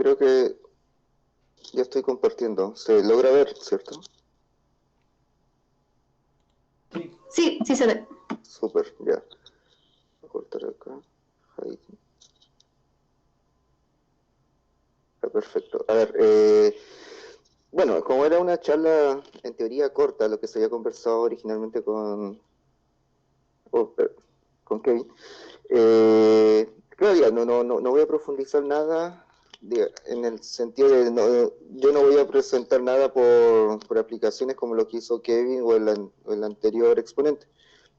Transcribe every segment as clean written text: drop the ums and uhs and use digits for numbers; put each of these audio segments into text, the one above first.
Creo que ya estoy compartiendo. Se logra ver, ¿cierto? Sí, sí se ve. Súper, ya. Voy a cortar acá. Ahí. Ya, perfecto. A ver, bueno, como era una charla en teoría corta, lo que se había conversado originalmente oh, con Kevin, claro, ya, no voy a profundizar nada en el sentido de yo no voy a presentar nada por aplicaciones como lo que hizo Kevin o el anterior exponente.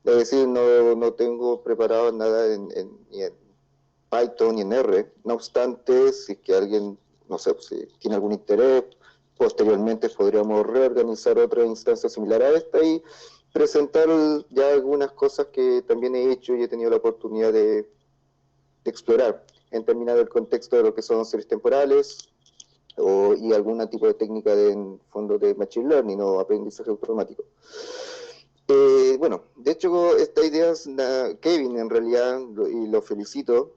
Es decir, no tengo preparado nada ni en Python ni en R. No obstante, si es que alguien, no sé, si tiene algún interés, posteriormente podríamos reorganizar otra instancia similar a esta y presentar ya algunas cosas que también he hecho y he tenido la oportunidad de explorar en términos del contexto de lo que son series temporales y algún tipo de técnica en fondo de Machine Learning o aprendizaje automático. Bueno, de hecho, esta idea es Kevin, en realidad, y lo felicito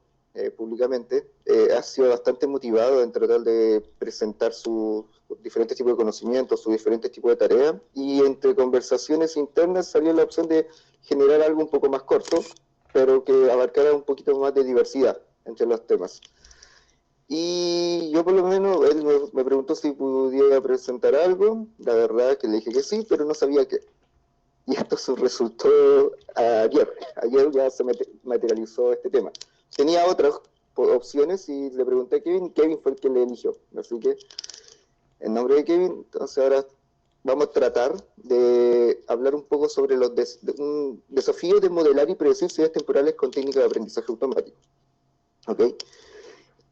públicamente, ha sido bastante motivado en tratar de presentar sus diferentes tipos de conocimientos, sus diferentes tipos de tareas, y entre conversaciones internas salió la opción de generar algo un poco más corto, pero que abarcara un poquito más de diversidad entre los temas. Y yo por lo menos, él me preguntó si pudiera presentar algo, la verdad que le dije que sí, pero no sabía qué. Y esto resultó ayer. Ayer ya se materializó este tema. Tenía otras opciones y le pregunté a Kevin y Kevin fue el que le eligió. Así que, en nombre de Kevin, entonces ahora vamos a tratar de hablar un poco sobre los desafíos de modelar y predecir series temporales con técnicas de aprendizaje automático. ¿Ok?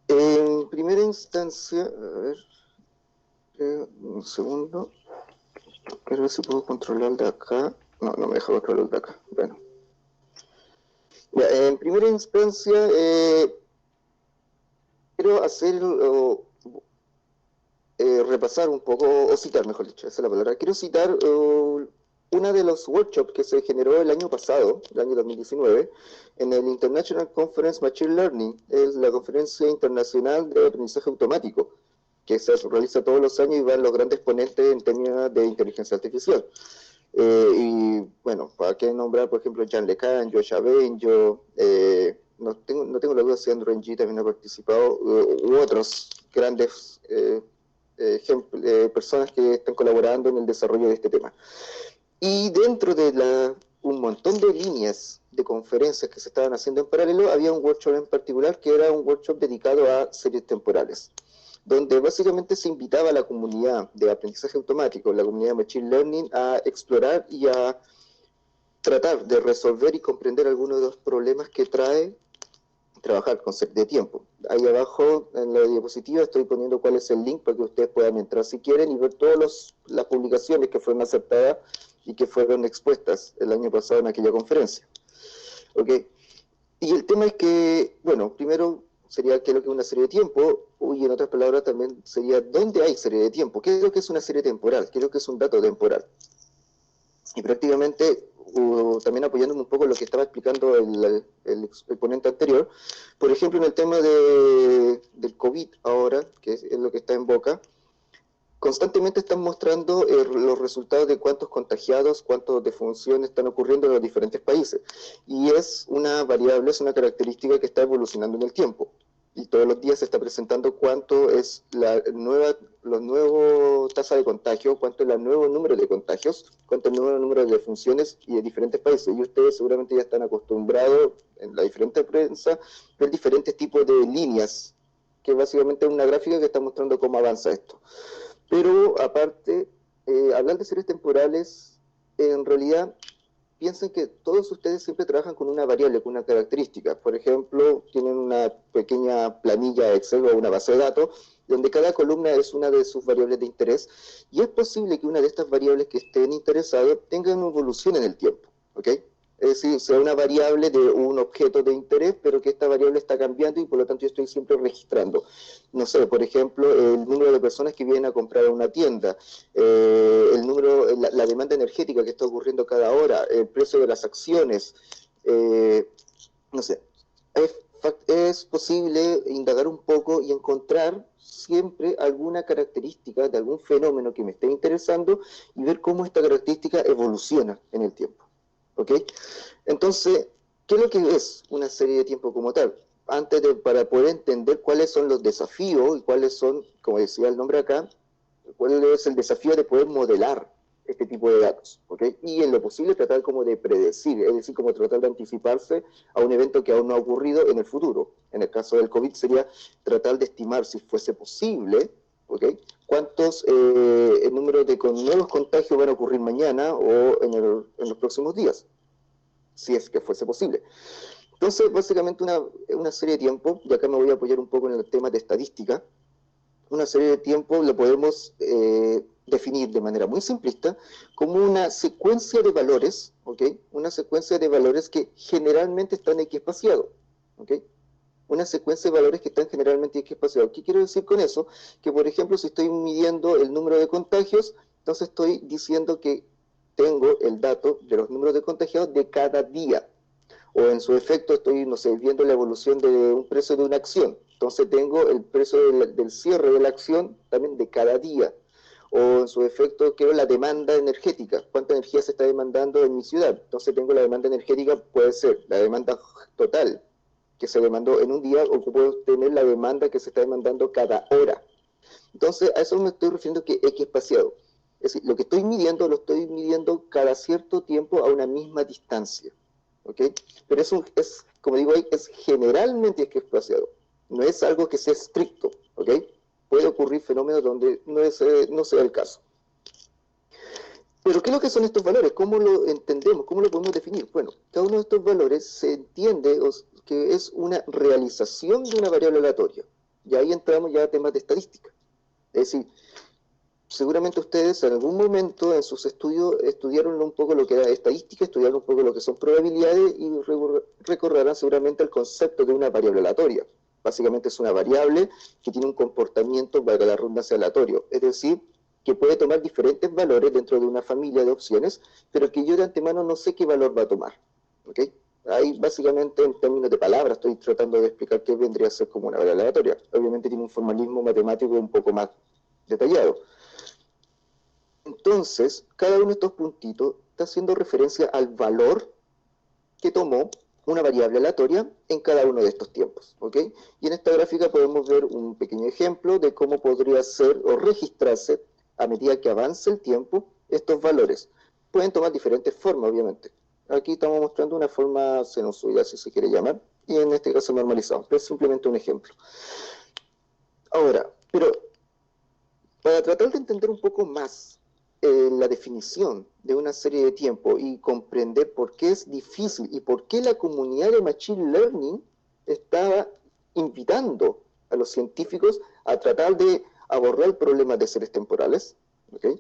En primera instancia, a ver, un segundo, quiero ver si puedo controlar de acá. No me deja controlar de acá. Bueno. Ya, en primera instancia, quiero hacer repasar un poco, o citar, mejor dicho, esa es la palabra. Quiero citar una de los workshops que se generó el año pasado, el año 2019, en el International Conference Machine Learning, es la conferencia internacional de aprendizaje automático, que se realiza todos los años y van los grandes ponentes en términos de inteligencia artificial. Y bueno, para qué nombrar, por ejemplo, Jean LeCun, Joshua Benjo, no tengo la duda si Andrew Ng también ha participado, u otros grandes personas que están colaborando en el desarrollo de este tema. Y dentro de un montón de líneas de conferencias que se estaban haciendo en paralelo, había un workshop en particular que era un workshop dedicado a series temporales, donde básicamente se invitaba a la comunidad de aprendizaje automático, la comunidad de Machine Learning, a explorar y a tratar de resolver y comprender algunos de los problemas que trae trabajar con set de tiempo. Ahí abajo en la diapositiva estoy poniendo cuál es el link para que ustedes puedan entrar si quieren y ver todas las publicaciones que fueron aceptadas y que fueron expuestas el año pasado en aquella conferencia. ¿Okay? Y el tema es que, bueno, primero sería qué es lo que es una serie de tiempo, y en otras palabras también sería dónde hay serie de tiempo, qué es lo que es una serie temporal, qué es lo que es un dato temporal. Y prácticamente, también apoyándome un poco en lo que estaba explicando el ponente anterior, por ejemplo, en el tema del COVID ahora, que es lo que está en boca, constantemente están mostrando los resultados de cuántos contagiados, cuántas defunciones están ocurriendo en los diferentes países. Y es una variable, es una característica que está evolucionando en el tiempo. Y todos los días se está presentando cuánto es la nueva tasa de contagio, cuánto es el nuevo número de contagios, cuánto es el nuevo número de defunciones y de diferentes países. Y ustedes seguramente ya están acostumbrados en la diferente prensa a ver diferentes tipos de líneas, que básicamente es una gráfica que está mostrando cómo avanza esto. Pero aparte, hablar de series temporales, en realidad piensen que todos ustedes siempre trabajan con una variable, con una característica. Por ejemplo, tienen una pequeña planilla Excel o una base de datos donde cada columna es una de sus variables de interés y es posible que una de estas variables que estén interesados tenga una evolución en el tiempo, ¿ok? Es decir, sea una variable de un objeto de interés, pero que esta variable está cambiando y por lo tanto yo estoy siempre registrando. No sé, por ejemplo, el número de personas que vienen a comprar a una tienda, la demanda energética que está ocurriendo cada hora, el precio de las acciones, no sé. Es es posible indagar un poco y encontrar siempre alguna característica de algún fenómeno que me esté interesando y ver cómo esta característica evoluciona en el tiempo. ¿Ok? Entonces, ¿qué es lo que es una serie de tiempo como tal? Para poder entender cuáles son los desafíos y cuáles son, como decía el nombre acá, cuál es el desafío de poder modelar este tipo de datos, ¿ok? Y en lo posible tratar como de predecir, es decir, como tratar de anticiparse a un evento que aún no ha ocurrido en el futuro. En el caso del COVID sería tratar de estimar, si fuese posible, ¿ok? Cuántos el número de nuevos contagios van a ocurrir mañana o en los próximos días, si es que fuese posible. Entonces, básicamente una serie de tiempo, y acá me voy a apoyar un poco en el tema de estadística, una serie de tiempo lo podemos definir de manera muy simplista como una secuencia de valores, ¿ok? Una secuencia de valores que generalmente están equiespaciados, ¿ok? Una secuencia de valores que están generalmente equiespaciados. ¿Qué quiero decir con eso? Que, por ejemplo, si estoy midiendo el número de contagios, entonces estoy diciendo que tengo el dato de los números de contagiados de cada día. O en su efecto estoy, no sé, viendo la evolución de un precio de una acción. Entonces tengo el precio del cierre de la acción también de cada día. O en su efecto quiero la demanda energética, cuánta energía se está demandando en mi ciudad. Entonces tengo la demanda energética, puede ser la demanda total que se demandó en un día, o puedo tener la demanda que se está demandando cada hora. Entonces a eso me estoy refiriendo que X espaciado. Es decir, lo que estoy midiendo, lo estoy midiendo cada cierto tiempo a una misma distancia. ¿Ok? Pero es, como digo ahí, es generalmente espaciado. No es algo que sea estricto, ¿ok? Puede ocurrir fenómenos donde no sea el caso. Pero, ¿qué es lo que son estos valores? ¿Cómo lo entendemos? ¿Cómo lo podemos definir? Bueno, cada uno de estos valores se entiende que es una realización de una variable aleatoria. Y ahí entramos ya a temas de estadística. Es decir, seguramente ustedes en algún momento en sus estudios estudiaron un poco lo que era estadística, estudiaron un poco lo que son probabilidades y recordarán seguramente el concepto de una variable aleatoria. Básicamente es una variable que tiene un comportamiento, valga la redundancia, aleatorio. Es decir, que puede tomar diferentes valores dentro de una familia de opciones, pero que yo de antemano no sé qué valor va a tomar. ¿Ok? Ahí básicamente en términos de palabras estoy tratando de explicar qué vendría a ser como una variable aleatoria. Obviamente tiene un formalismo matemático un poco más detallado. Entonces, cada uno de estos puntitos está haciendo referencia al valor que tomó una variable aleatoria en cada uno de estos tiempos, ¿ok? Y en esta gráfica podemos ver un pequeño ejemplo de cómo podría ser o registrarse a medida que avance el tiempo estos valores. Pueden tomar diferentes formas, obviamente. Aquí estamos mostrando una forma sinusoidal, si se quiere llamar, y en este caso normalizado, pero es simplemente un ejemplo. Ahora, pero para tratar de entender un poco más la definición de una serie de tiempo y comprender por qué es difícil y por qué la comunidad de Machine Learning estaba invitando a los científicos a tratar de abordar problemas de series temporales. ¿Okay?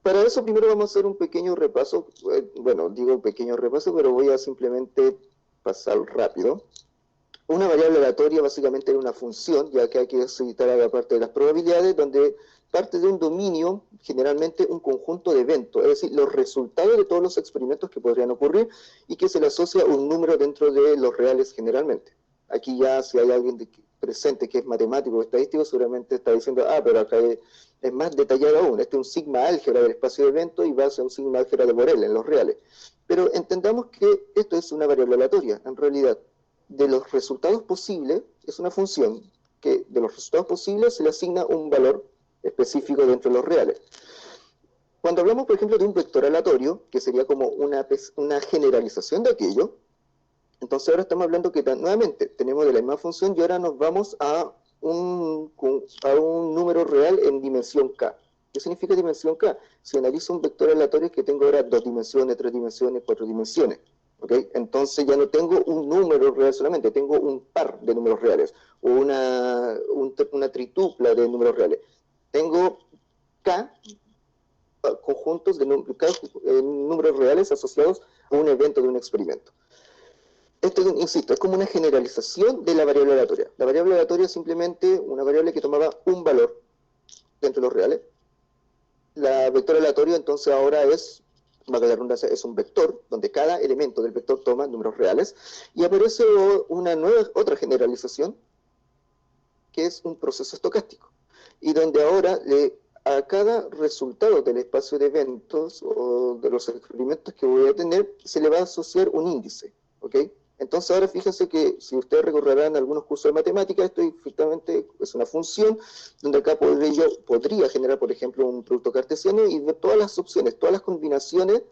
Para eso primero vamos a hacer un pequeño repaso, bueno, digo pequeño repaso, pero voy a simplemente pasar rápido. Una variable aleatoria básicamente era una función, ya que hay que citar a la parte de las probabilidades, donde parte de un dominio, generalmente un conjunto de eventos, es decir, los resultados de todos los experimentos que podrían ocurrir y que se le asocia un número dentro de los reales generalmente. Aquí ya si hay alguien presente que es matemático o estadístico, seguramente está diciendo, pero acá es más detallado aún, este es un sigma álgebra del espacio de eventos y va a ser un sigma álgebra de Borel en los reales. Pero entendamos que esto es una variable aleatoria, en realidad. De los resultados posibles, es una función que de los resultados posibles se le asigna un valor específico dentro de los reales. Cuando hablamos, por ejemplo, de un vector aleatorio, que sería como una generalización de aquello, entonces ahora estamos hablando que nuevamente tenemos de la misma función y ahora nos vamos a un número real en dimensión k. ¿Qué significa dimensión k? Si analizo un vector aleatorio que tengo ahora 2 dimensiones, 3 dimensiones, 4 dimensiones. ¿Okay? Entonces ya no tengo un número real solamente, tengo un par de números reales, o una tritupla de números reales. Tengo k conjuntos de números reales asociados a un evento de un experimento. Esto, insisto, es como una generalización de la variable aleatoria. La variable aleatoria es simplemente una variable que tomaba un valor dentro de los reales. La vector aleatorio entonces ahora es valga la redundancia, es un vector, donde cada elemento del vector toma números reales, y aparece otra generalización, que es un proceso estocástico, y donde ahora a cada resultado del espacio de eventos o de los experimentos que voy a tener, se le va a asociar un índice, ¿ok? Entonces ahora fíjense que si ustedes recorrerán algunos cursos de matemáticas, esto efectivamente es una función, donde acá podría generar, por ejemplo, un producto cartesiano y ver todas las opciones, todas las combinaciones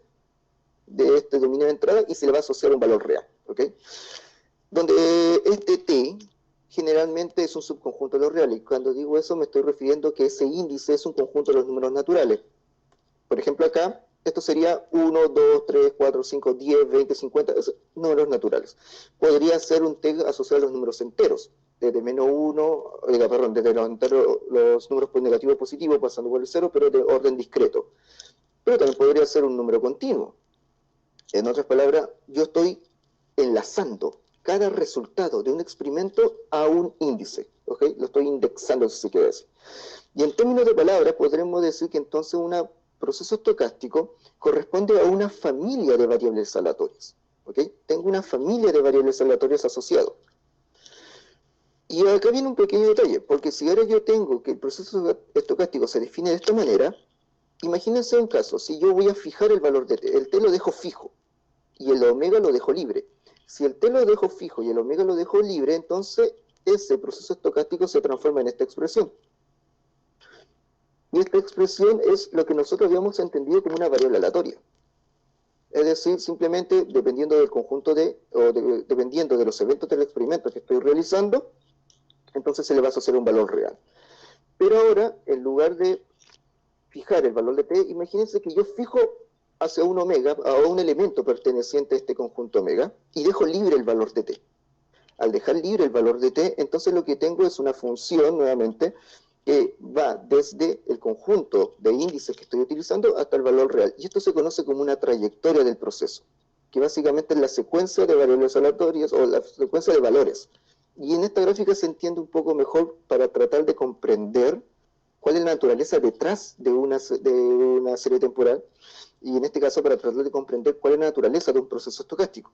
de este dominio de entrada, y se le va a asociar un valor real, ¿ok? Donde este T generalmente es un subconjunto de los reales, y cuando digo eso me estoy refiriendo a que ese índice es un conjunto de los números naturales. Por ejemplo acá, esto sería 1, 2, 3, 4, 5, 10, 20, 50, números naturales. Podría ser un T asociado a los números enteros, desde menos 1, desde los números negativos positivos pasando por el 0, pero de orden discreto. Pero también podría ser un número continuo. En otras palabras, yo estoy enlazando cada resultado de un experimento a un índice, ¿ok? Lo estoy indexando, si se quiere decir. Y en términos de palabras, podremos decir que entonces un proceso estocástico corresponde a una familia de variables aleatorias, ¿ok? Tengo una familia de variables aleatorias asociadas. Y acá viene un pequeño detalle, porque si ahora yo tengo que el proceso estocástico se define de esta manera, imagínense un caso, si yo voy a fijar el valor de t, el t lo dejo fijo, y el omega lo dejo libre. Si el t lo dejo fijo y el omega lo dejo libre, entonces ese proceso estocástico se transforma en esta expresión. Y esta expresión es lo que nosotros habíamos entendido como una variable aleatoria. Es decir, simplemente dependiendo del conjunto dependiendo de los eventos del experimento que estoy realizando, entonces se le va a asociar un valor real. Pero ahora, en lugar de fijar el valor de t, imagínense que yo fijo hacia un omega, a un elemento perteneciente a este conjunto omega, y dejo libre el valor de t. Al dejar libre el valor de t, entonces lo que tengo es una función, nuevamente, que va desde el conjunto de índices que estoy utilizando hasta el valor real. Y esto se conoce como una trayectoria del proceso, que básicamente es la secuencia de variables aleatorias o la secuencia de valores. Y en esta gráfica se entiende un poco mejor para tratar de comprender cuál es la naturaleza detrás de una serie temporal, y en este caso para tratar de comprender cuál es la naturaleza de un proceso estocástico.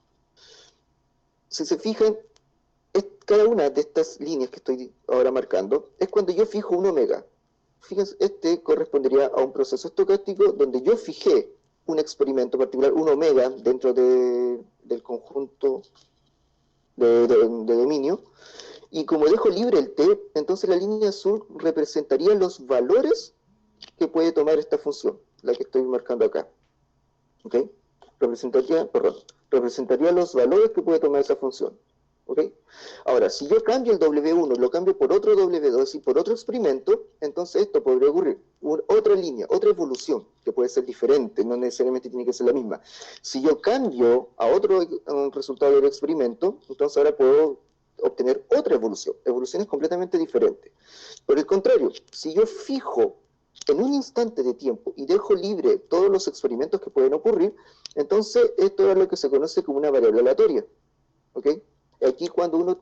Si se fijan, cada una de estas líneas que estoy ahora marcando es cuando yo fijo un omega. Fíjense, este correspondería a un proceso estocástico donde yo fijé un experimento particular, un omega, dentro del conjunto de dominio, y como dejo libre el t, entonces la línea azul representaría los valores que puede tomar esta función, la que estoy marcando acá. ¿Ok? Representaría los valores que puede tomar esa función. ¿Ok? Ahora, si yo cambio el W1, lo cambio por otro W2 y por otro experimento, entonces esto podría ocurrir. Otra línea, otra evolución, que puede ser diferente, no necesariamente tiene que ser la misma. Si yo cambio a otro resultado del experimento, entonces ahora puedo obtener otra evolución. Evoluciones completamente diferentes. Por el contrario, si yo fijo en un instante de tiempo y dejo libre todos los experimentos que pueden ocurrir, entonces esto es lo que se conoce como una variable aleatoria. ¿Ok? Aquí cuando uno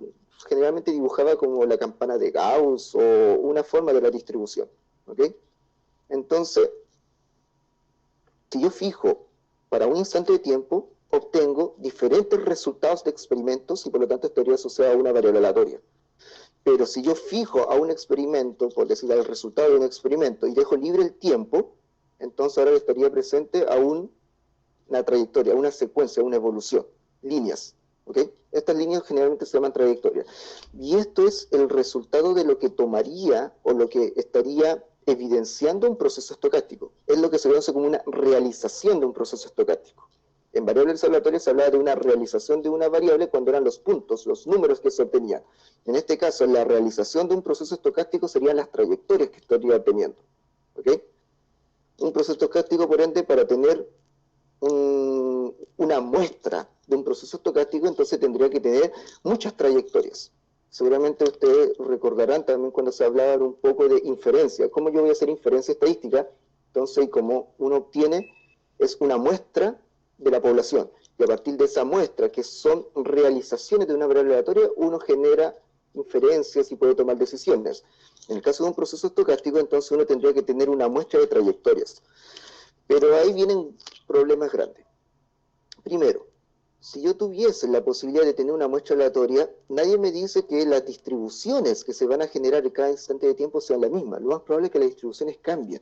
generalmente dibujaba como la campana de Gauss o una forma de la distribución. ¿Ok? Entonces, si yo fijo para un instante de tiempo, obtengo diferentes resultados de experimentos y por lo tanto estaría asociado a una variable aleatoria. Pero si yo fijo a un experimento, por decir al resultado de un experimento, y dejo libre el tiempo, entonces ahora estaría presente a una trayectoria, una secuencia, una evolución, líneas. ¿Okay? Estas líneas generalmente se llaman trayectorias. Y esto es el resultado de lo que tomaría o lo que estaría evidenciando un proceso estocástico. Es lo que se conoce como una realización de un proceso estocástico. En variables aleatorias se hablaba de una realización de una variable cuando eran los puntos, los números que se obtenían. En este caso, la realización de un proceso estocástico serían las trayectorias que estaría obteniendo. ¿Okay? Un proceso estocástico, por ende, para tener una muestra de un proceso estocástico, entonces tendría que tener muchas trayectorias. Seguramente ustedes recordarán también cuando se hablaba un poco de inferencia. ¿Cómo yo voy a hacer inferencia estadística? Entonces, como uno obtiene, es una muestra de la población. Y a partir de esa muestra, que son realizaciones de una variable aleatoria, uno genera inferencias y puede tomar decisiones. En el caso de un proceso estocástico, entonces uno tendría que tener una muestra de trayectorias. Pero ahí vienen problemas grandes. Primero, si yo tuviese la posibilidad de tener una muestra aleatoria, nadie me dice que las distribuciones que se van a generar en cada instante de tiempo sean las mismas. Lo más probable es que las distribuciones cambien.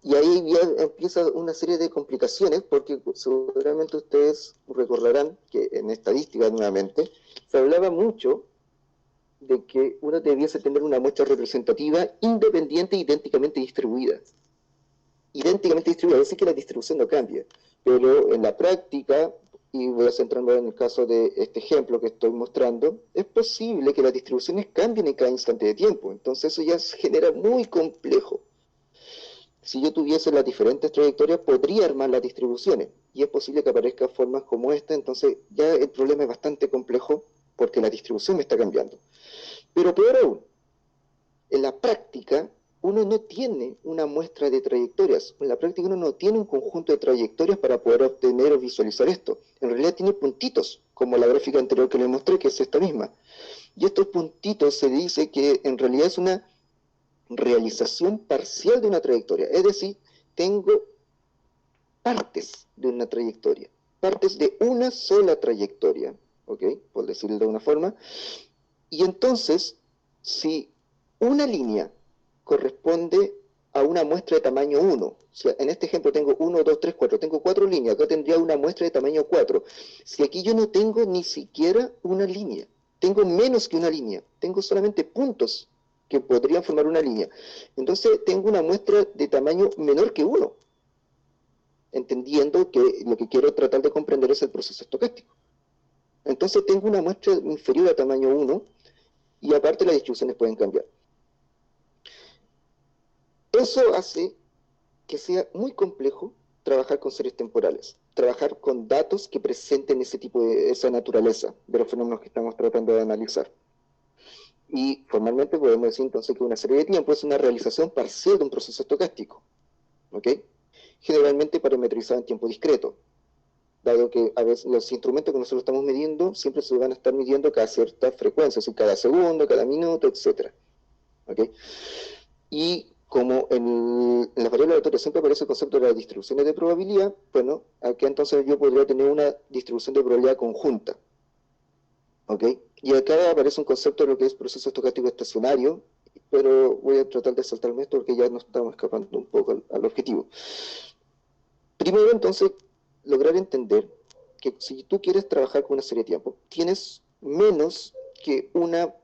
Y ahí ya empieza una serie de complicaciones, porque seguramente ustedes recordarán que en estadística, nuevamente, se hablaba mucho de que uno debiese tener una muestra representativa independiente e idénticamente distribuida. Idénticamente distribuida, es decir, que la distribución no cambia. Pero en la práctica, y voy a centrarme en el caso de este ejemplo que estoy mostrando, es posible que las distribuciones cambien en cada instante de tiempo. Entonces eso ya se genera muy complejo. Si yo tuviese las diferentes trayectorias, podría armar las distribuciones. Y es posible que aparezcan formas como esta, entonces ya el problema es bastante complejo porque la distribución me está cambiando. Pero peor aún, en la práctica uno no tiene una muestra de trayectorias. En la práctica uno no tiene un conjunto de trayectorias para poder obtener o visualizar esto. En realidad tiene puntitos, como la gráfica anterior que les mostré, que es esta misma. Y estos puntitos se dice que en realidad es una realización parcial de una trayectoria. Es decir, tengo partes de una trayectoria, partes de una sola trayectoria, ¿ok? Por decirlo de una forma. Y entonces, si una línea corresponde a una muestra de tamaño 1, o sea, en este ejemplo tengo 1, 2, 3, 4, tengo 4 líneas, acá tendría una muestra de tamaño 4. Si aquí yo no tengo ni siquiera una línea, tengo menos que una línea, tengo solamente puntos que podrían formar una línea. Entonces tengo una muestra de tamaño menor que 1, entendiendo que lo que quiero tratar de comprender es el proceso estocástico. Entonces tengo una muestra inferior a tamaño 1 y aparte las distribuciones pueden cambiar. Eso hace que sea muy complejo trabajar con series temporales, trabajar con datos que presenten ese tipo de, esa naturaleza de los fenómenos que estamos tratando de analizar. Y formalmente podemos decir entonces que una serie de tiempo es una realización parcial de un proceso estocástico, ¿ok? Generalmente parametrizado en tiempo discreto, dado que a veces los instrumentos que nosotros estamos midiendo siempre se van a estar midiendo cada cierta frecuencia, es decir, cada segundo, cada minuto, etc. ¿Okay? Y como en las variables aleatorias siempre aparece el concepto de las distribuciones de probabilidad, bueno, aquí entonces yo podría tener una distribución de probabilidad conjunta. ¿Ok? Y acá aparece un concepto de lo que es proceso estocástico estacionario, pero voy a tratar de saltarme esto porque ya nos estamos escapando un poco al objetivo. Primero, entonces, lograr entender que si tú quieres trabajar con una serie de tiempo, tienes menos que una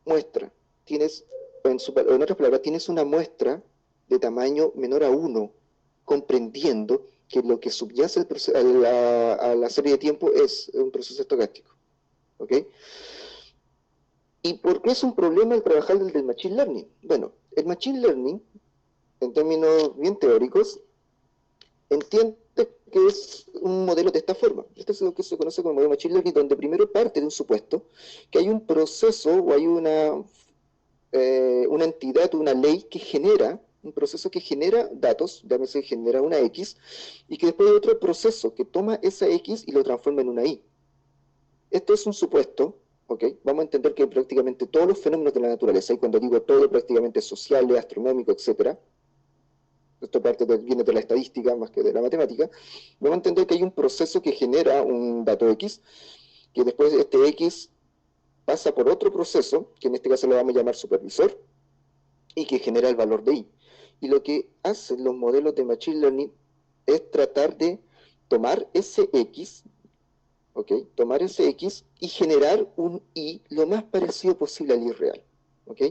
muestra. Tienes, en otras palabras, tienes una muestra de tamaño menor a 1, comprendiendo que lo que subyace a la serie de tiempo es un proceso estocástico. ¿Ok? ¿Y por qué es un problema el trabajar desde el Machine Learning? Bueno, el Machine Learning, en términos bien teóricos, entiende que es un modelo de esta forma. Este es lo que se conoce como modelo Machine Learning, donde primero parte de un supuesto, que hay un proceso o hay una entidad, una ley que genera, un proceso que genera datos, llámese genera una X, y que después hay otro proceso que toma esa X y lo transforma en una Y. Esto es un supuesto, ¿ok? Vamos a entender que prácticamente todos los fenómenos de la naturaleza, y cuando digo todo, prácticamente sociales, astronómicos, etcétera, esto viene de la estadística más que de la matemática, vamos a entender que hay un proceso que genera un dato X, que después este X pasa por otro proceso, que en este caso lo vamos a llamar supervisor, y que genera el valor de Y. Y lo que hacen los modelos de Machine Learning es tratar de tomar ese X, ¿ok? Tomar ese X y generar un Y lo más parecido posible al Y real, ¿ok?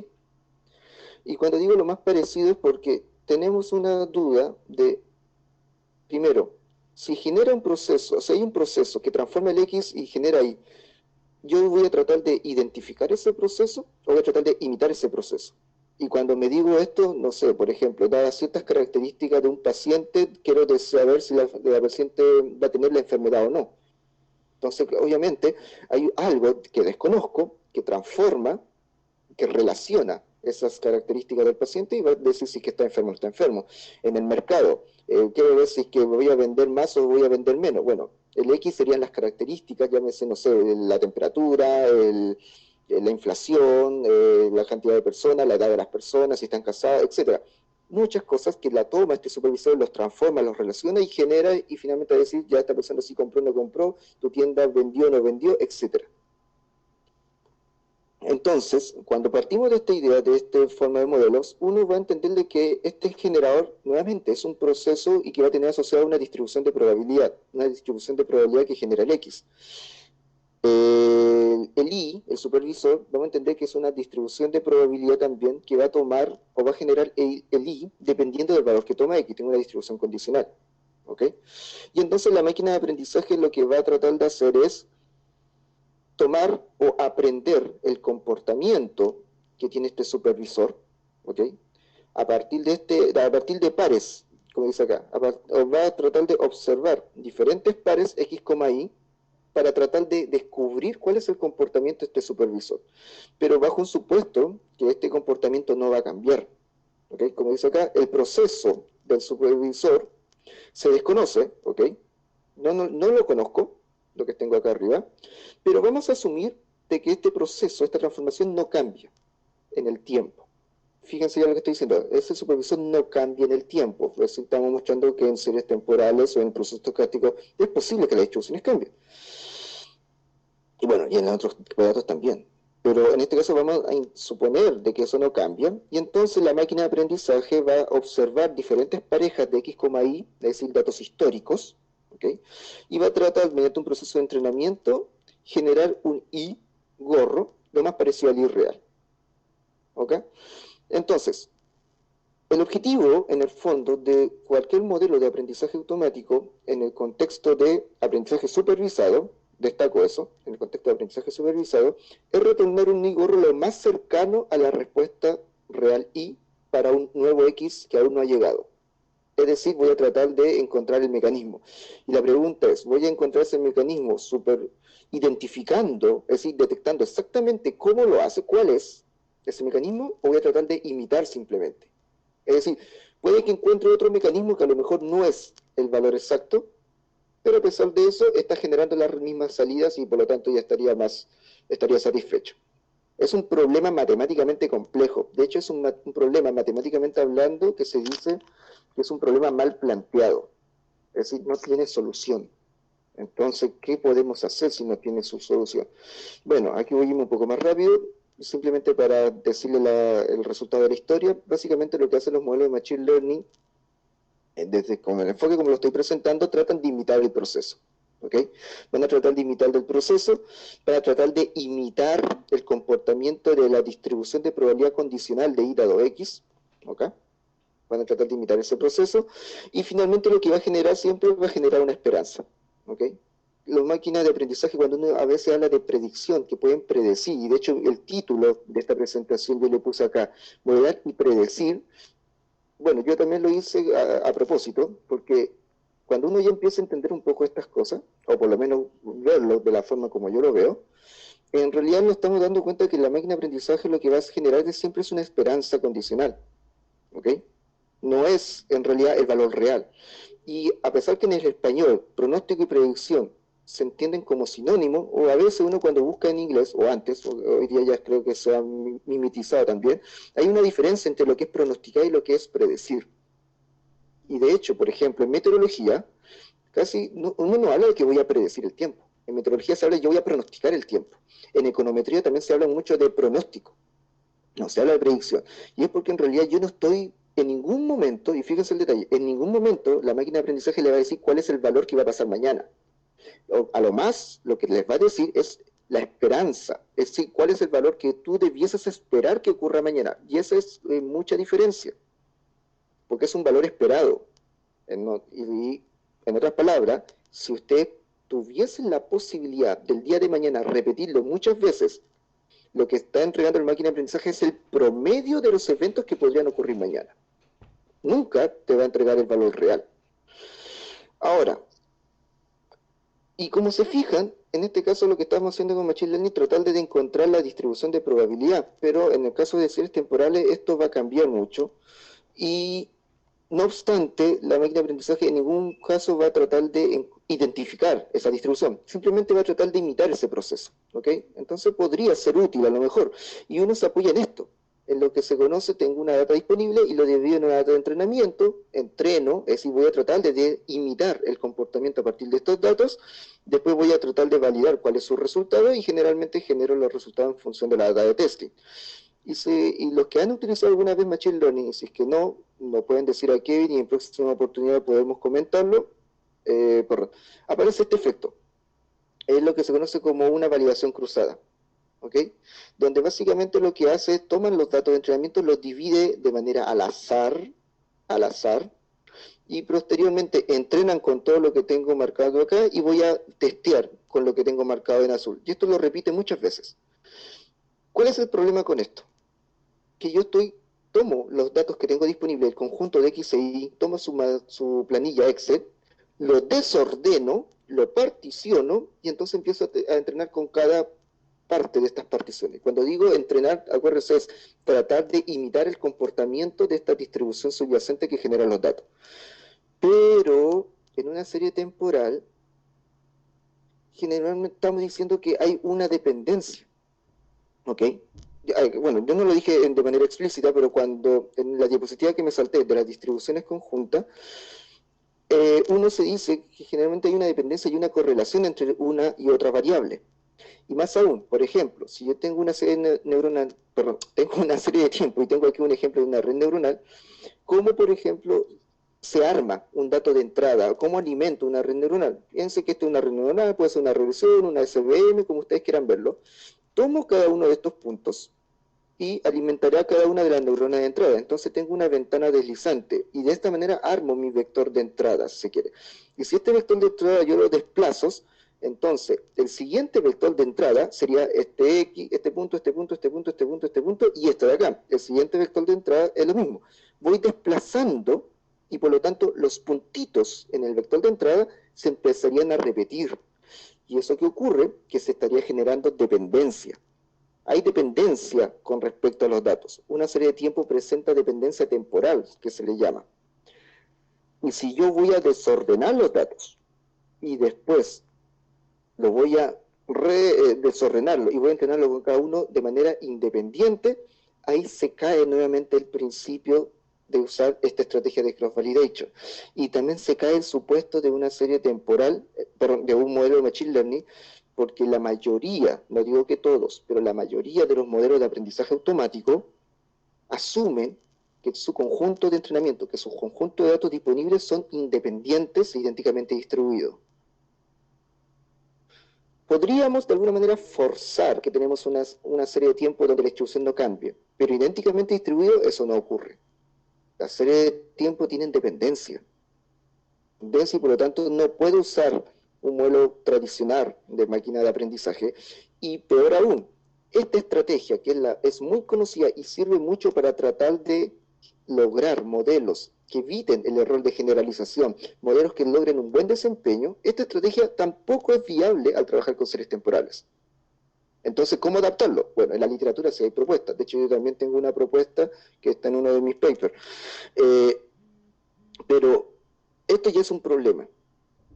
Y cuando digo lo más parecido es porque tenemos una duda de, primero, si genera un proceso, si hay un proceso que transforma el X y genera Y, yo voy a tratar de identificar ese proceso o voy a tratar de imitar ese proceso. Y cuando me digo esto, no sé, por ejemplo, dadas ciertas características de un paciente, quiero saber si la paciente va a tener la enfermedad o no. Entonces, obviamente, hay algo que desconozco, que transforma, que relaciona esas características del paciente y va a decir si es que está enfermo o no está enfermo. En el mercado, quiero ver si es que voy a vender más o voy a vender menos. Bueno, el X serían las características, llámese, no sé, la temperatura, la inflación, la cantidad de personas, la edad de las personas, si están casadas, etc. muchas cosas que la toma este supervisor, los transforma, los relaciona y genera, y finalmente va a decir, ya esta persona sí compró o no compró, tu tienda vendió o no vendió, etc. Entonces, cuando partimos de esta idea, de esta forma de modelos, uno va a entender de que este generador, nuevamente, es un proceso y que va a tener asociada una distribución de probabilidad que genera el X. El I, el supervisor, vamos a entender que es una distribución de probabilidad también que va a tomar o va a generar el I dependiendo del valor que toma X, tiene una distribución condicional. ¿Ok? Y entonces la máquina de aprendizaje lo que va a tratar de hacer es tomar o aprender el comportamiento que tiene este supervisor, ¿ok? A partir de pares, como dice acá, va a tratar de observar diferentes pares X, Y, para tratar de descubrir cuál es el comportamiento de este supervisor, pero bajo un supuesto que este comportamiento no va a cambiar, ¿ok? Como dice acá, el proceso del supervisor se desconoce, ¿ok? No lo conozco, lo que tengo acá arriba, pero vamos a asumir de que este proceso, esta transformación no cambia en el tiempo. Fíjense ya lo que estoy diciendo, ese supervisor no cambia en el tiempo, pues estamos mostrando que en series temporales o en procesos estocásticos es posible que las distribuciones cambien. Y bueno, y en los otros datos también. Pero en este caso vamos a suponer de que eso no cambia, y entonces la máquina de aprendizaje va a observar diferentes parejas de X, Y, es decir, datos históricos, ¿okay? Y va a tratar, mediante un proceso de entrenamiento, generar un I gorro, lo más parecido al I real. ¿Ok? Entonces, el objetivo, en el fondo, de cualquier modelo de aprendizaje automático, en el contexto de aprendizaje supervisado, destaco eso, en el contexto de aprendizaje supervisado, es retornar un I gorro lo más cercano a la respuesta real I para un nuevo X que aún no ha llegado. Es decir, voy a tratar de encontrar el mecanismo. Y la pregunta es, ¿voy a encontrar ese mecanismo identificando, es decir, detectando exactamente cómo lo hace, cuál es ese mecanismo, o voy a tratar de imitar simplemente? Es decir, puede que encuentre otro mecanismo que a lo mejor no es el valor exacto, pero a pesar de eso está generando las mismas salidas y por lo tanto ya estaría satisfecho. Es un problema matemáticamente complejo. De hecho, es un problema matemáticamente hablando que se dice que es un problema mal planteado. Es decir, no tiene solución. Entonces, ¿qué podemos hacer si no tiene su solución? Bueno, aquí voy a irme un poco más rápido, simplemente para decirle el resultado de la historia. Básicamente lo que hacen los modelos de Machine Learning, desde con el enfoque como lo estoy presentando, tratan de imitar el proceso. ¿Okay? Van a tratar de imitar el proceso, van a tratar de imitar el comportamiento de la distribución de probabilidad condicional de I dado X, ¿okay? Van a tratar de imitar ese proceso, y finalmente lo que va a generar siempre va a generar una esperanza, ¿okay? Las máquinas de aprendizaje, cuando uno a veces habla de predicción, que pueden predecir, y de hecho el título de esta presentación yo le puse acá, modelar y predecir. Bueno, yo también lo hice a propósito, porque cuando uno ya empieza a entender un poco estas cosas, o por lo menos verlo de la forma como yo lo veo, en realidad nos estamos dando cuenta que la máquina de aprendizaje lo que va a generar siempre es una esperanza condicional, ¿ok? No es en realidad el valor real. Y a pesar que en el español pronóstico y predicción se entienden como sinónimos, o a veces uno cuando busca en inglés, o antes, hoy día ya creo que se ha mimetizado también, hay una diferencia entre lo que es pronosticar y lo que es predecir. Y de hecho, por ejemplo, en meteorología, uno no habla de que voy a predecir el tiempo. En meteorología se habla de yo voy a pronosticar el tiempo. En econometría también se habla mucho de pronóstico. No se habla de predicción. Y es porque en realidad yo no estoy en ningún momento, y fíjense el detalle, en ningún momento la máquina de aprendizaje le va a decir cuál es el valor que va a pasar mañana. A lo más, lo que les va a decir es la esperanza, es decir, cuál es el valor que tú debieses esperar que ocurra mañana. Y esa es mucha diferencia, porque es un valor esperado. Y en otras palabras, si usted tuviese la posibilidad del día de mañana repetirlo muchas veces, lo que está entregando la máquina de aprendizaje es el promedio de los eventos que podrían ocurrir mañana. Nunca te va a entregar el valor real. Ahora, y como se fijan, en este caso lo que estamos haciendo con Machine Learning es tratar de encontrar la distribución de probabilidad, pero en el caso de series temporales esto va a cambiar mucho, y no obstante, la máquina de aprendizaje en ningún caso va a tratar de identificar esa distribución, simplemente va a tratar de imitar ese proceso, ¿ok? Entonces podría ser útil a lo mejor, y uno se apoya en esto. En lo que se conoce, tengo una data disponible y lo divido en una data de entrenamiento, entreno, es decir, voy a tratar de imitar el comportamiento a partir de estos datos, después voy a tratar de validar cuál es su resultado y generalmente genero los resultados en función de la data de testing. Y los que han utilizado alguna vez Machine Learning, si es que no, lo pueden decir a Kevin y en próxima oportunidad podemos comentarlo, aparece este efecto. Es lo que se conoce como una validación cruzada. ¿Ok? Donde básicamente lo que hace es toman los datos de entrenamiento, los divide de manera al azar, y posteriormente entrenan con todo lo que tengo marcado acá y voy a testear con lo que tengo marcado en azul. Y esto lo repite muchas veces. ¿Cuál es el problema con esto? Que yo tomo los datos que tengo disponibles, el conjunto de X e Y, tomo su planilla Excel, lo desordeno, lo particiono y entonces empiezo a entrenar con cada parte de estas particiones. Cuando digo entrenar, acuérdense, es tratar de imitar el comportamiento de esta distribución subyacente que genera los datos. Pero en una serie temporal, generalmente estamos diciendo que hay una dependencia. ¿Ok? Bueno, yo no lo dije de manera explícita, pero cuando en la diapositiva que me salté de las distribuciones conjuntas, uno se dice que generalmente hay una dependencia y una correlación entre una y otra variable. Y más aún, por ejemplo, si yo tengo una serie neuronal, tengo una serie de tiempo y tengo aquí un ejemplo de una red neuronal, ¿cómo, por ejemplo, se arma un dato de entrada? ¿Cómo alimento una red neuronal? Piense que esto es una red neuronal, puede ser una regresión, una SVM, como ustedes quieran verlo. Tomo cada uno de estos puntos y alimentaré a cada una de las neuronas de entrada. Entonces tengo una ventana deslizante y de esta manera armo mi vector de entrada, si se quiere. Y si este vector de entrada yo lo desplazo, entonces el siguiente vector de entrada sería este X, este punto, este punto, este punto, este punto, este punto y este de acá. El siguiente vector de entrada es lo mismo. Voy desplazando y por lo tanto los puntitos en el vector de entrada se empezarían a repetir. ¿Y eso qué ocurre? Que se estaría generando dependencia. Hay dependencia con respecto a los datos. Una serie de tiempo presenta dependencia temporal, que se le llama. Y si yo voy a desordenar los datos y después lo voy a desordenarlo y voy a entrenarlo con cada uno de manera independiente, ahí se cae nuevamente el principio de usar esta estrategia de cross-validation. Y también se cae el supuesto de una serie temporal, de un modelo de Machine Learning, porque la mayoría, no digo que todos, pero la mayoría de los modelos de aprendizaje automático asumen que su conjunto de entrenamiento, que su conjunto de datos disponibles son independientes e idénticamente distribuidos. Podríamos de alguna manera forzar que tenemos una serie de tiempo donde la distribución no cambie, pero idénticamente distribuido eso no ocurre. La serie de tiempo tiene dependencia. Y por lo tanto no puedo usar un modelo tradicional de máquina de aprendizaje. Y peor aún, esta estrategia que es muy conocida y sirve mucho para tratar de lograr modelos que eviten el error de generalización, modelos que logren un buen desempeño, esta estrategia tampoco es viable al trabajar con series temporales. Entonces, ¿cómo adaptarlo? Bueno, en la literatura sí hay propuestas. De hecho, yo también tengo una propuesta que está en uno de mis papers. Pero esto ya es un problema,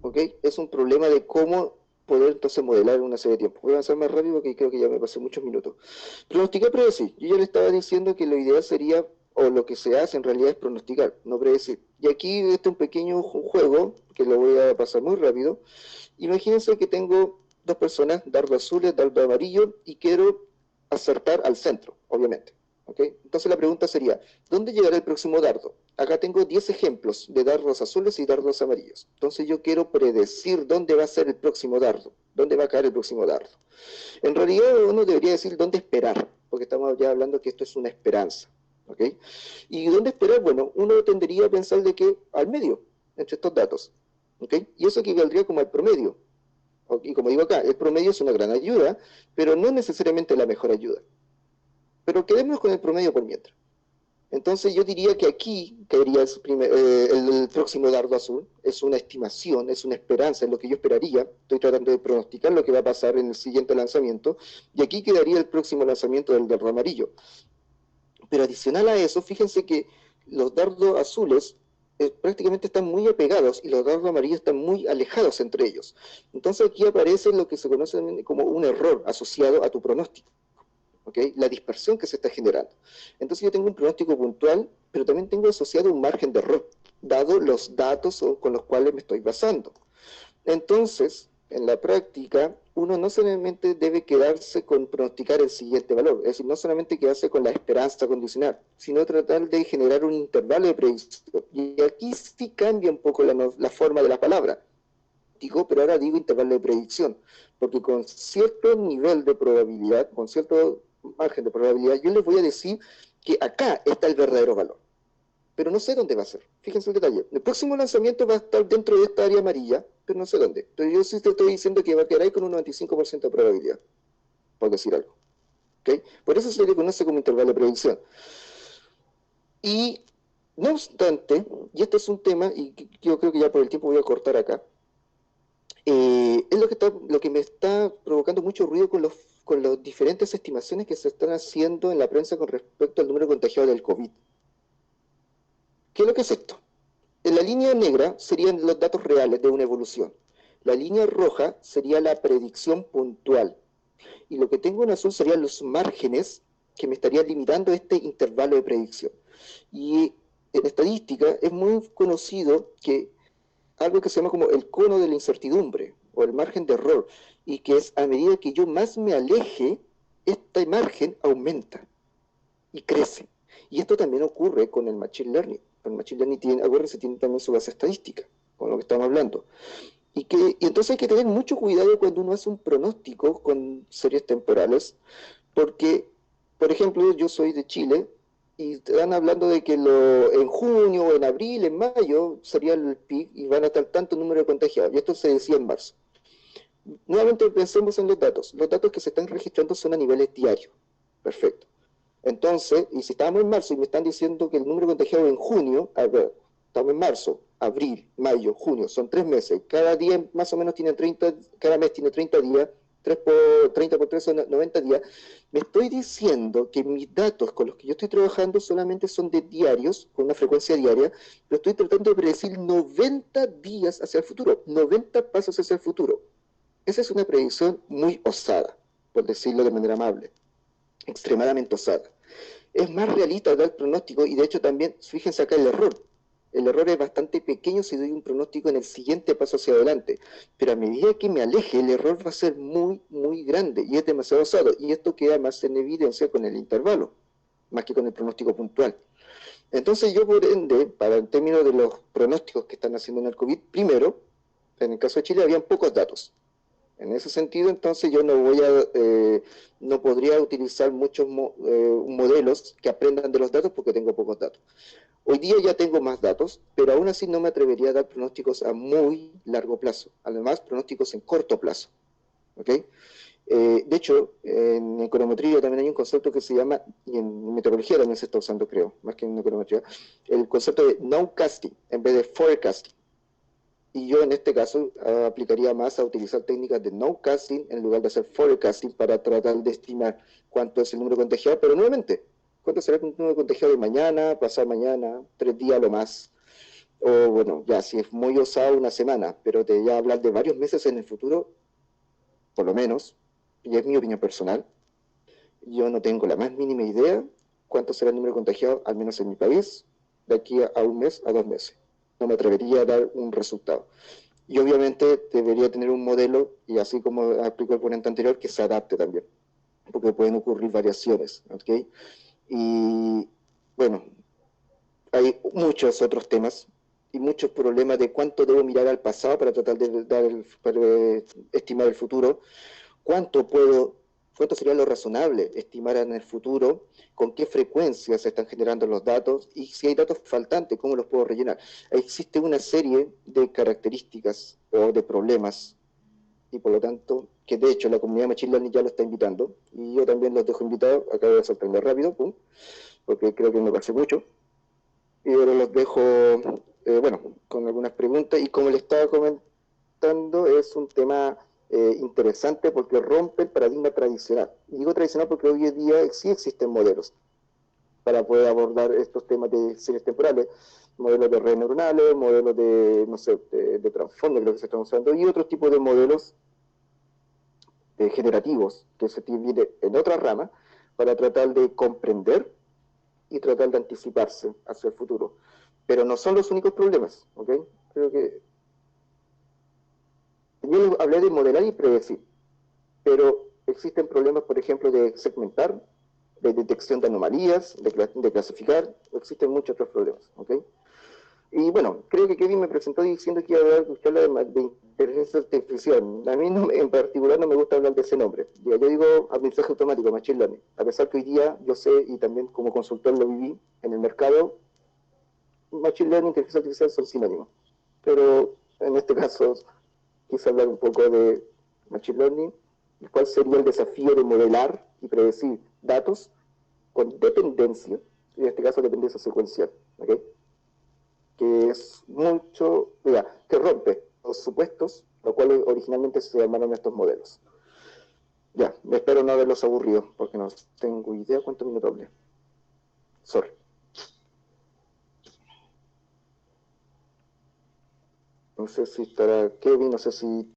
¿ok? Es un problema de cómo poder entonces modelar una serie de tiempo. Voy a avanzar más rápido porque creo que ya me pasé muchos minutos. Pronosticar, predecir. Yo ya le estaba diciendo que lo ideal sería, o lo que se hace en realidad es pronosticar, no predecir. Y aquí este es un pequeño juego, que lo voy a pasar muy rápido. Imagínense que tengo dos personas, dardo azules, dardo amarillo, y quiero acertar al centro, obviamente. ¿Okay? Entonces la pregunta sería, ¿dónde llegará el próximo dardo? Acá tengo 10 ejemplos de dardos azules y dardos amarillos. Entonces yo quiero predecir dónde va a ser el próximo dardo, dónde va a caer el próximo dardo. En realidad uno debería decir dónde esperar, porque estamos ya hablando que esto es una esperanza. ¿Okay? ¿Y dónde esperar? Bueno, uno tendería a pensar de que al medio, entre estos datos. ¿Okay? Y eso equivaldría como al promedio. Y como digo acá, el promedio es una gran ayuda, pero no necesariamente la mejor ayuda. Pero quedémonos con el promedio por mientras. Entonces yo diría que aquí caería el próximo dardo azul, es una estimación, es una esperanza, es lo que yo esperaría, estoy tratando de pronosticar lo que va a pasar en el siguiente lanzamiento, y aquí quedaría el próximo lanzamiento del dardo amarillo. Pero adicional a eso, fíjense que los dardos azules prácticamente están muy apegados y los dardos amarillos están muy alejados entre ellos. Entonces aquí aparece lo que se conoce como un error asociado a tu pronóstico. ¿ok? La dispersión que se está generando. Entonces yo tengo un pronóstico puntual, pero también tengo asociado un margen de error, dado los datos con los cuales me estoy basando. Entonces, en la práctica, uno no solamente debe quedarse con pronosticar el siguiente valor, es decir, no solamente quedarse con la esperanza condicional, sino tratar de generar un intervalo de predicción. Y aquí sí cambia un poco la forma de la palabra. Digo, pero ahora digo intervalo de predicción, porque con cierto nivel de probabilidad, con cierto margen de probabilidad, yo les voy a decir que acá está el verdadero valor, pero no sé dónde va a ser. Fíjense el detalle. El próximo lanzamiento va a estar dentro de esta área amarilla, pero no sé dónde. Entonces yo sí te estoy diciendo que va a quedar ahí con un 95% de probabilidad, por decir algo. ¿Okay? Por eso se le conoce como intervalo de predicción. Y no obstante, y este es un tema, y yo creo que ya por el tiempo voy a cortar acá, es lo que me está provocando mucho ruido con las diferentes estimaciones que se están haciendo en la prensa con respecto al número de contagiados del COVID. ¿Qué es lo que es esto? En la línea negra serían los datos reales de una evolución. La línea roja sería la predicción puntual. Y lo que tengo en azul serían los márgenes que me estarían limitando este intervalo de predicción. Y en estadística es muy conocido que algo que se llama como el cono de la incertidumbre o el margen de error, y que es a medida que yo más me aleje, este margen aumenta y crece. Y esto también ocurre con el Machine Learning. El Machine Learning tiene, acuérdense, tiene también su base estadística, con lo que estamos hablando. Y entonces hay que tener mucho cuidado cuando uno hace un pronóstico con series temporales, porque, por ejemplo, yo soy de Chile, y están hablando de que en junio, en abril, en mayo, sería el pic y van a estar tanto número de contagiados. Y esto se decía en marzo. Nuevamente pensemos en los datos. Los datos que se están registrando son a niveles diarios. Perfecto. Entonces, y si estamos en marzo y me están diciendo que el número de contagiados en junio, a ver, estamos en marzo, abril, mayo, junio, son 3 meses, cada día más o menos tiene 30, cada mes tiene 30 días, 30 por 3 son 90 días, me estoy diciendo que mis datos con los que yo estoy trabajando solamente son de diarios, con una frecuencia diaria, pero estoy tratando de predecir 90 días hacia el futuro, 90 pasos hacia el futuro. Esa es una predicción muy osada, por decirlo de manera amable, extremadamente osada. Es más realista dar pronóstico y de hecho también, fíjense acá el error. El error es bastante pequeño si doy un pronóstico en el siguiente paso hacia adelante, pero a medida que me aleje el error va a ser muy, muy grande y es demasiado osado. Y esto queda más en evidencia con el intervalo, más que con el pronóstico puntual. Entonces yo por ende, para el término de los pronósticos que están haciendo en el COVID, primero, en el caso de Chile habían pocos datos. En ese sentido, entonces yo no podría utilizar muchos modelos que aprendan de los datos porque tengo pocos datos. Hoy día ya tengo más datos, pero aún así no me atrevería a dar pronósticos a muy largo plazo. Además, pronósticos en corto plazo. ¿Okay? De hecho, en econometría también hay un concepto que se llama, y en meteorología también se está usando, creo, más que en econometría, el concepto de nowcasting en vez de forecasting. Y yo en este caso aplicaría más a utilizar técnicas de nowcasting en lugar de hacer forecasting para tratar de estimar cuánto es el número de contagiados, pero nuevamente, cuánto será el número de contagiados de mañana, pasado mañana, 3 días lo más, o bueno, ya si es muy osado una semana, pero de ya hablar de varios meses en el futuro, por lo menos, y es mi opinión personal, yo no tengo la más mínima idea cuánto será el número de contagiados, al menos en mi país, de aquí a un mes, a 2 meses. No me atrevería a dar un resultado. Y obviamente debería tener un modelo, y así como explicó el ponente anterior, que se adapte también, porque pueden ocurrir variaciones, ¿ok? Y bueno, hay muchos otros temas y muchos problemas de cuánto debo mirar al pasado para tratar de para estimar el futuro, cuánto sería lo razonable estimar en el futuro, con qué frecuencia se están generando los datos y si hay datos faltantes, cómo los puedo rellenar. Existe una serie de características o de problemas y por lo tanto, que de hecho la comunidad Machine Learning ya lo está invitando y yo también los dejo invitados, acabo de sorprender rápido, pum, porque creo que me pasé mucho y ahora los dejo, bueno, con algunas preguntas y como les estaba comentando, es un tema interesante porque rompe el paradigma tradicional. Y digo tradicional porque hoy en día sí existen modelos para poder abordar estos temas de series temporales, modelos de redes neuronales, modelos de, no sé, de transformers, lo que se están usando, y otros tipos de modelos generativos que se tienen en otra rama, para tratar de comprender y tratar de anticiparse hacia el futuro. Pero no son los únicos problemas, ¿ok? Creo que yo hablé de modelar y predecir, pero existen problemas, por ejemplo, de segmentar, de detección de anomalías, de clasificar, existen muchos otros problemas, ¿ok? Y bueno, creo que Kevin me presentó diciendo que iba a buscar de inteligencia artificial. A mí no, en particular no me gusta hablar de ese nombre. Yo digo aprendizaje automático, machine learning. A pesar que hoy día yo sé, y también como consultor lo viví en el mercado, machine learning y inteligencia artificial son sinónimos. Pero en este caso quise hablar un poco de machine learning, y cuál sería el desafío de modelar y predecir datos con dependencia, en este caso dependencia secuencial, ¿ok? Que es mucho, que rompe los supuestos, los cuales originalmente se llamaron estos modelos. Ya, espero no haberlos aburrido, porque no tengo idea cuántos minutos hablé. Sorry. No sé si estará Kevin, no sé si